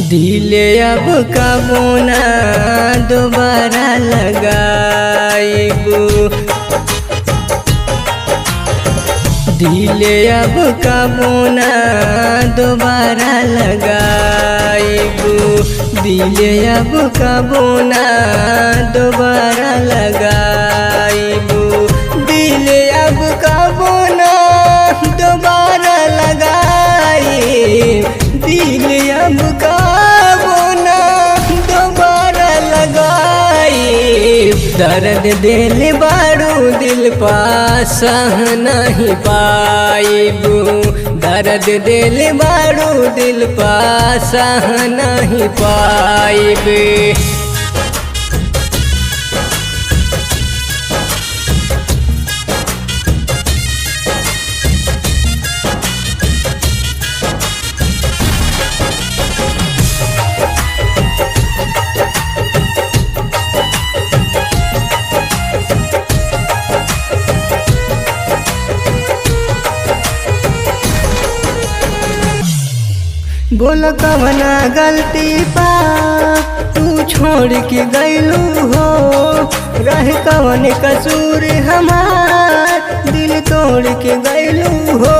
दिले अब कबो ना दोबारा लगाइबू, दिले अब कबो ना दोबारा लगाइबू, दिले अब कबो ना दोबारा लगाइबू, दिले अब कबो ना दोबारा लगाई, दिले अब कबो ना दोबारा लगाई। दर्द दिल बारू दिल पा सह नहीं पाइबू, दर्द दिल बारू दिल पा सह नहीं पाइबे। बोल कवना गलती पा तू छोड़ के गईलू हो, रहे कवन कसूर हमार दिल तोड़ के गईलू हो।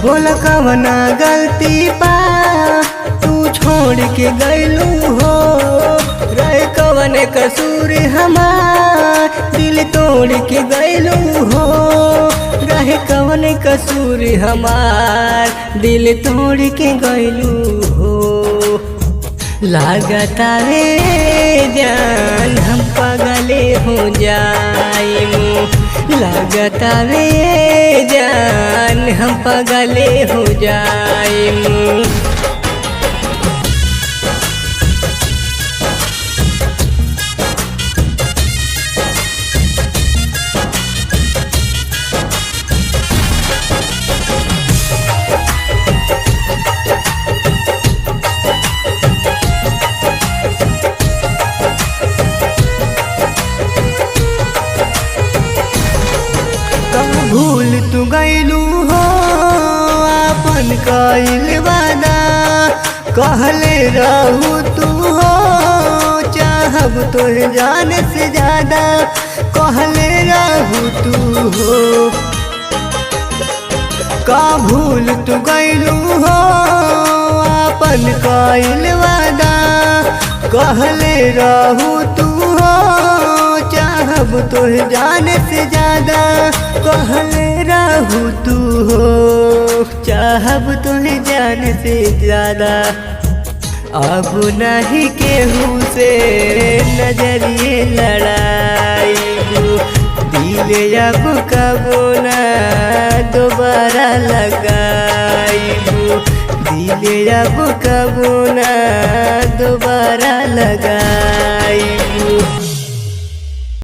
बोल कवना गलती पा तू छोड़ के गईलू हो, रहे कवन कसूर हमार दिल तोड़ के गईलू हो, रहे कवन कसूर हमार दिल तोड़ के गईलू हो। लागता रे जान हम पागले हो जाइमू, लागता रे जान हम पागले हो जाइमू। भूल तू गईलू हो अपन कइल वादा, कहले रहू तू हो चाहब तोहे जान से ज्यादा, कहले रहू तू हो। का भूल तू गईलू हो अपन कइल वादा, कहले रहू तू हो चाहब तोहे जान से ज्यादा, कहले रहू तू हो चाहब तोहे जान से ज्यादा। अब नहीं केहू से नजरिए लड़ाइबू, दिले अब कबो ना दोबारा लगाइबू, दिले अब कबो ना दोबारा लगाइबू।